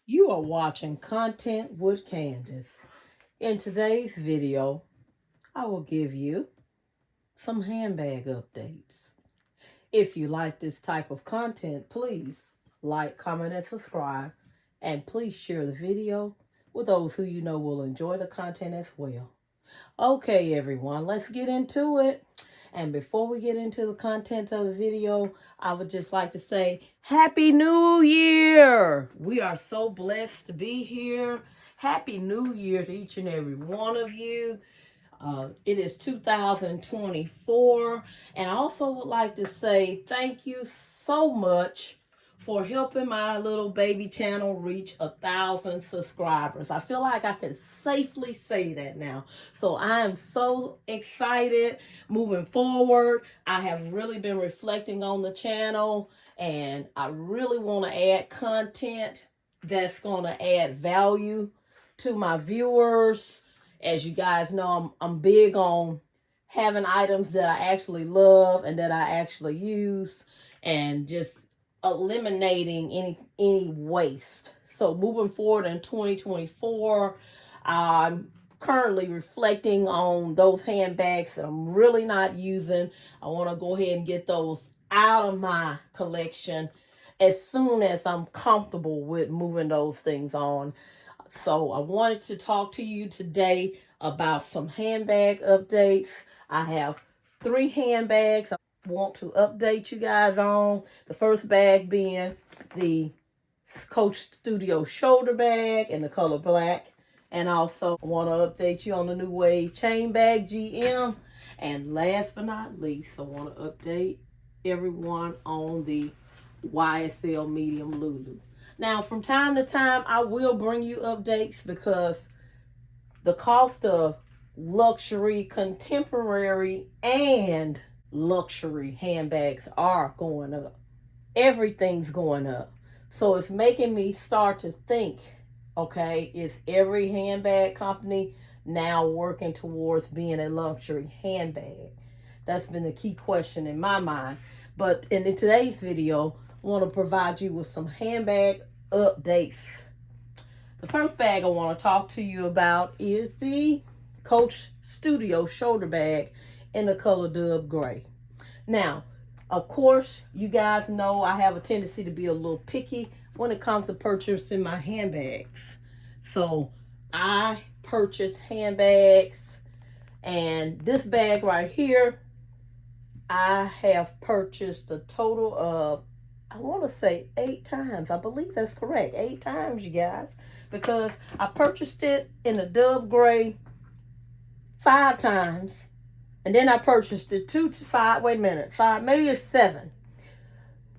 You are watching Content with Candace. In today's video, I will give you some handbag updates. If you like this type of content, please like, comment, and subscribe. And please share the video with those who you know will enjoy the content as well. Okay, everyone, let's get into it. And before we get into the content of the video, I would just like to say Happy New Year! We are so blessed to be here. Happy New Year to each and every one of you. It is 2024. And I also would like to say thank you so much for helping my little baby channel reach 1,000 subscribers. I feel like I can safely say that now. So I am so excited moving forward. I have really been reflecting on the channel, and I really want to add content that's going to add value to my viewers. As you guys know, I'm big on having items that I actually love and that I actually use, and just eliminating any waste. So moving forward in 2024, I'm currently reflecting on those handbags that I'm really not using. I want to go ahead and get those out of my collection as soon as I'm comfortable with moving those things on. So I wanted to talk to you today about some handbag updates. I have 3 handbags I want to update you guys on. The first bag being the Coach Studio shoulder bag in the color black. And also I want to update you on the new wave chain bag GM. And last but not least, I want to update everyone on the YSL medium Lulu. Now, from time to time, I will bring you updates because the cost of luxury, contemporary, and luxury handbags are going up. Everything's going up. So it's making me start to think, okay, is every handbag company now working towards being a luxury handbag? That's been the key question in my mind. But in today's video, I want to provide you with some handbag updates. The first bag I want to talk to you about is the Coach Studio shoulder bag in the color Dove Gray. Now, of course, you guys know I have a tendency to be a little picky when it comes to purchasing my handbags. So I purchase handbags, and this bag right here, I have purchased a total of, I want to say 8 times. I believe that's correct. 8 times, you guys. Because I purchased it in a Dove Gray 5 times. And then I purchased it 5, maybe it's 7.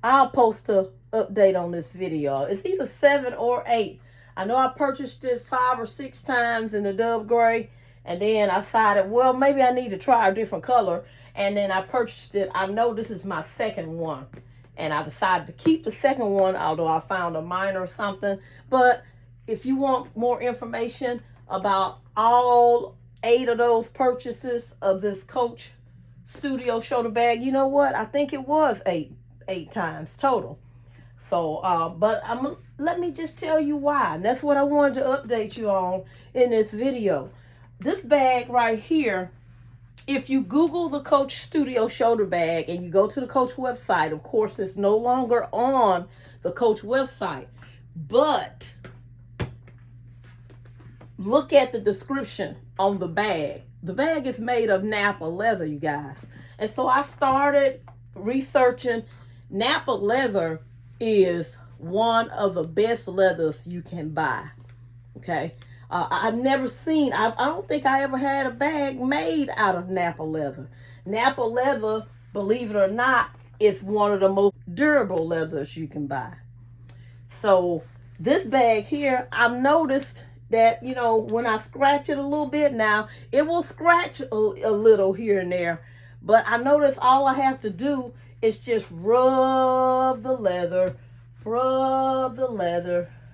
I'll post an update on this video. It's either 7 or 8. I know I purchased it 5 or 6 times in the Dove Gray. And then I decided, well, maybe I need to try a different color. And then I purchased it. I know this is my second one. And I decided to keep the second one, although I found a minor or something. But if you want more information about all 8 of those purchases of this Coach Studio shoulder bag, you know what? I think it was 8 times total. So, but let me just tell you why. And that's what I wanted to update you on in this video. This bag right here, if you Google the Coach Studio shoulder bag and you go to the Coach website, of course, it's no longer on the Coach website. But look at the description on the bag. The bag is made of Napa leather, you guys. And so I started researching. Napa leather is one of the best leathers you can buy. Okay. I've never seen, I don't think I ever had a bag made out of Napa leather. Napa leather, believe it or not, is one of the most durable leathers you can buy. So this bag here, I've noticed that, you know, when I scratch it a little bit now, it will scratch a little here and there. But I notice all I have to do is just rub the leather,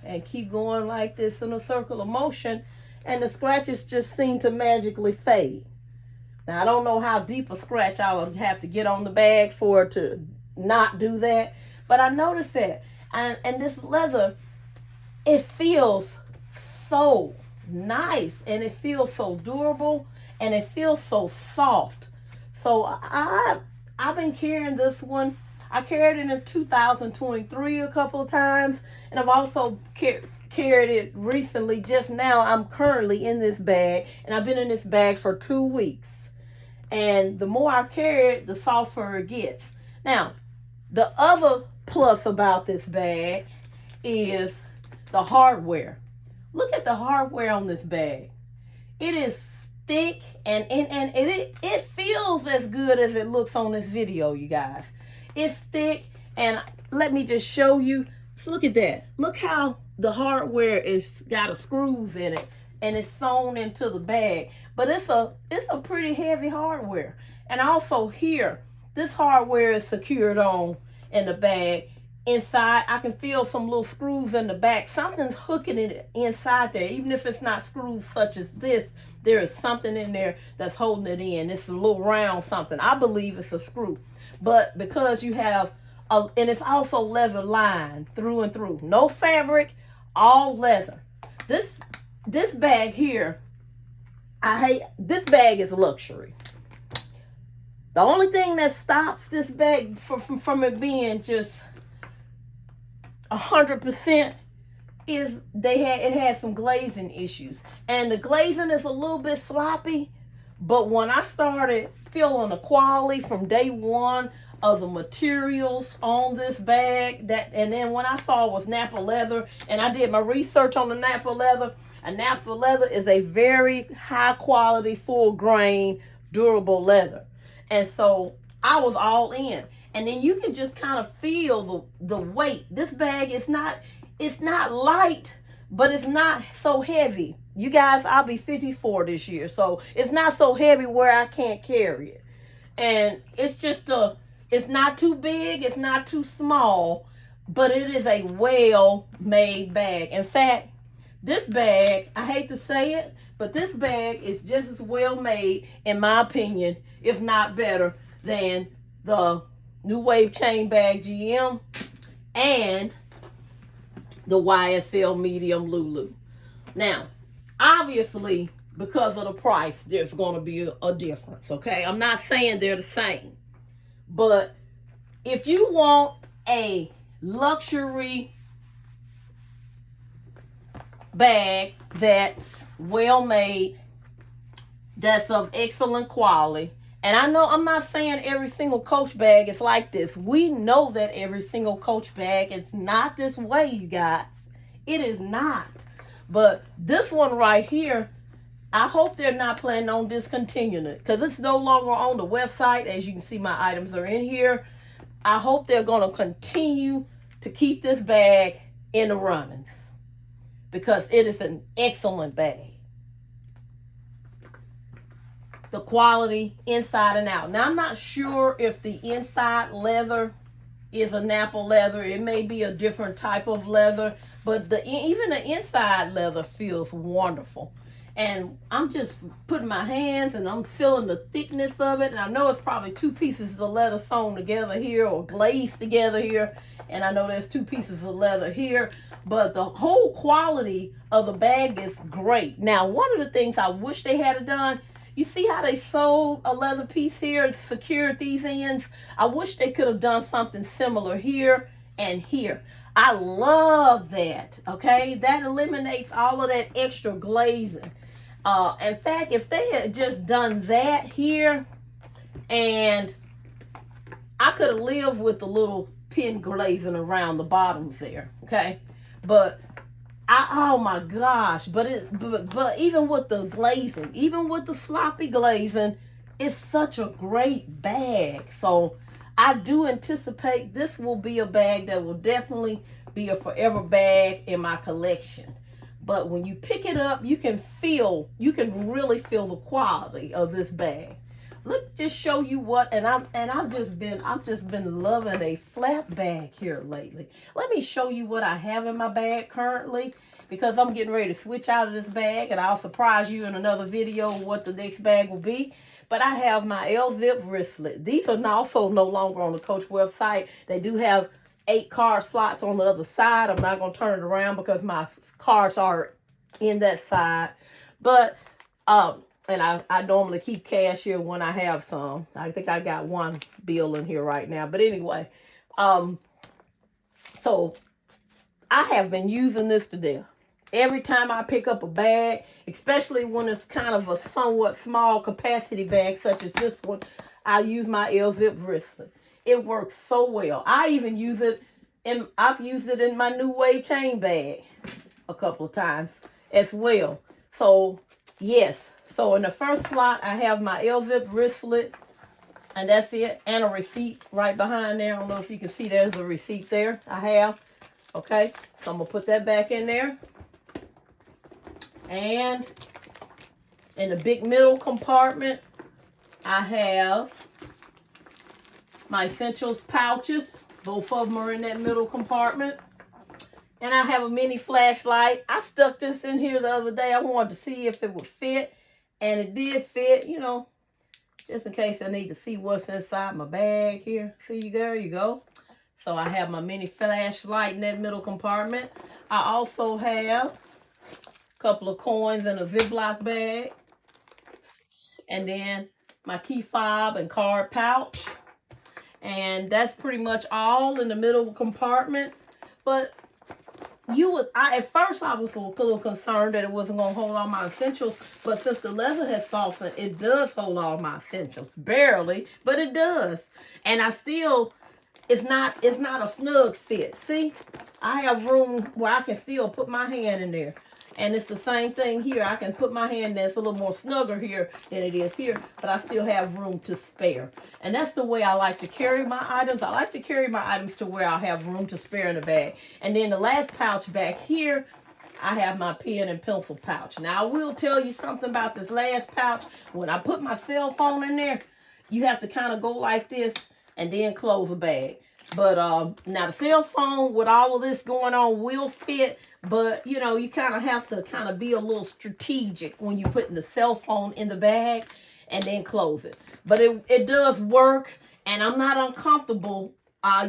and keep going like this in a circle of motion, and the scratches just seem to magically fade. Now, I don't know how deep a scratch I would have to get on the bag for it to not do that, but I noticed that. And this leather, it feels so nice, and it feels so durable, and it feels so soft. So I've been carrying this one. I carried it in 2023 a couple of times, and I've also carried it recently. Just now, I'm currently in this bag, and I've been in this bag for 2 weeks. And the more I carry it, the softer it gets. Now, the other plus about this bag is the hardware. Look at the hardware on this bag. It is thick, and it feels as good as it looks on this video, you guys. It's thick, and let me just show you. So look at that. Look how the hardware is got screws in it, and it's sewn into the bag. But it's a pretty heavy hardware. And also here, this hardware is secured on in the bag. Inside, I can feel some little screws in the back. Something's hooking it inside there. Even if it's not screws such as this, there is something in there that's holding it in. It's a little round something. I believe it's a screw. But because you have, and it's also leather lined through and through. No fabric, all leather. This bag here, this bag is luxury. The only thing that stops this bag from it being just 100% is it had some glazing issues, and the glazing is a little bit sloppy. But when I started feeling the quality from day one of the materials on this bag, and then when I saw it was Napa leather, and I did my research on the Napa leather, and Napa leather is a very high quality, full grain, durable leather, and so I was all in. And then you can just kind of feel the weight. This bag is it's not light, but it's not so heavy. You guys, I'll be 54 this year, so it's not so heavy where I can't carry it. And it's just it's not too big, it's not too small, but it is a well-made bag. In fact, this bag, I hate to say it, but this bag is just as well made, in my opinion, if not better, than the New Wave Chain Bag GM and the YSL Medium Lulu. Now, obviously, because of the price, there's going to be a difference, okay? I'm not saying they're the same. But if you want a luxury bag that's well made, that's of excellent quality, and I know I'm not saying every single Coach bag is like this. We know that every single Coach bag is not this way, you guys. It is not. But this one right here, I hope they're not planning on discontinuing it, because it's no longer on the website. As you can see, my items are in here. I hope they're going to continue to keep this bag in the runnings, because it is an excellent bag. The quality inside and out. Now, I'm not sure if the inside leather is a Napa leather. It may be a different type of leather, but even the inside leather feels wonderful. And I'm just putting my hands and I'm feeling the thickness of it. And I know it's probably 2 pieces of leather sewn together here or glazed together here. And I know there's 2 pieces of leather here. But the whole quality of the bag is great. Now, one of the things I wish they had done, you see how they sewed a leather piece here and secured these ends? I wish they could have done something similar here and here. I love that, okay? That eliminates all of that extra glazing. In fact, if they had just done that here, and I could have lived with the little pin glazing around the bottoms there, okay? But oh my gosh, but even with the glazing, even with the sloppy glazing, it's such a great bag. So I do anticipate this will be a bag that will definitely be a forever bag in my collection. But when you pick it up, you can really feel the quality of this bag. Let me just show you what, and I've just been loving a flap bag here lately. Let me show you what I have in my bag currently, because I'm getting ready to switch out of this bag, and I'll surprise you in another video what the next bag will be. But I have my L-zip wristlet. These are also no longer on the Coach website. They do have 8 card slots on the other side. I'm not going to turn it around because my cards are in that side. But, and I normally keep cash here when I have some. I think I got one bill in here right now. But anyway, so I have been using this to death. Every time I pick up a bag, especially when it's kind of a somewhat small capacity bag, such as this one, I use my L-zip wristlet. It works so well. I even use it I've used it in my new wave chain bag a couple of times as well. So yes. So in the first slot, I have my L-zip wristlet, and that's it. And a receipt right behind there. I don't know if you can see there's a receipt there I have. Okay. So I'm going to put that back in there. And in the big middle compartment, I have my essentials pouches. Both of them are in that middle compartment. And I have a mini flashlight. I stuck this in here the other day. I wanted to see if it would fit. And it did fit, you know, just in case I need to see what's inside my bag here. See, there you go. So I have my mini flashlight in that middle compartment. I also have a couple of coins in a Ziploc bag. And then my key fob and card pouch. And that's pretty much all in the middle compartment. But at first I was a little concerned that it wasn't going to hold all my essentials. But since the leather has softened, it does hold all my essentials. Barely, but it does. And I still, it's not a snug fit. See, I have room where I can still put my hand in there. And it's the same thing here. I can put my hand there. It's a little more snugger here than it is here. But I still have room to spare. And that's the way I like to carry my items. I like to carry my items to where I have room to spare in the bag. And then the last pouch back here, I have my pen and pencil pouch. Now, I will tell you something about this last pouch. When I put my cell phone in there, you have to kind of go like this and then close the bag. But now the cell phone with all of this going on will fit. But, you know, you kind of have to kind of be a little strategic when you're putting the cell phone in the bag and then close it. But it does work, and I'm not uncomfortable.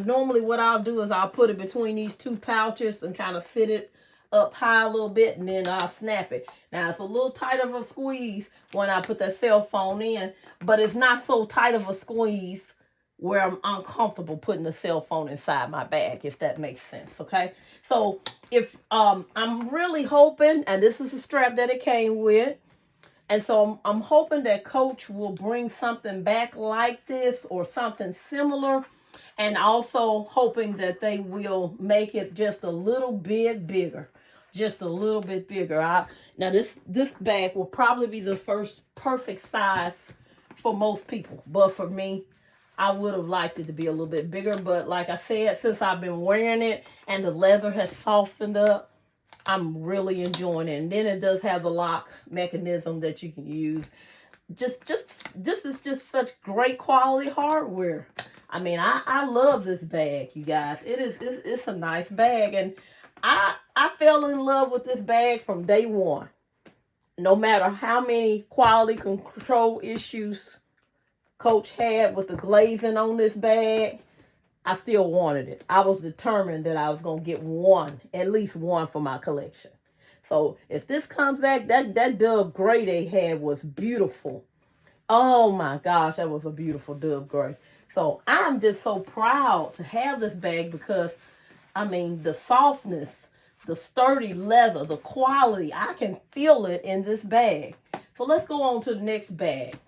Normally what I'll do is I'll put it between these two pouches and kind of fit it up high a little bit, and then I'll snap it. Now, it's a little tight of a squeeze when I put that cell phone in, but it's not so tight of a squeeze where I'm uncomfortable putting the cell phone inside my bag, if that makes sense, okay? So if I'm really hoping, and this is the strap that it came with, and so I'm hoping that Coach will bring something back like this or something similar, and also hoping that they will make it just a little bit bigger, just a little bit bigger. Now this bag will probably be the first perfect size for most people, but for me, I would have liked it to be a little bit bigger, but like I said, since I've been wearing it and the leather has softened up, I'm really enjoying it. And then it does have the lock mechanism that you can use. This is just such great quality hardware. I mean, I love this bag, you guys. It's a nice bag, and I fell in love with this bag from day one. No matter how many quality control issues Coach had with the glazing on this bag, I still wanted it. I was determined that I was going to get one, at least one for my collection. So if this comes back, that Dove Gray they had was beautiful. Oh my gosh, that was a beautiful Dove Gray. So I'm just so proud to have this bag because, I mean, the softness, the sturdy leather, the quality, I can feel it in this bag. So let's go on to the next bag.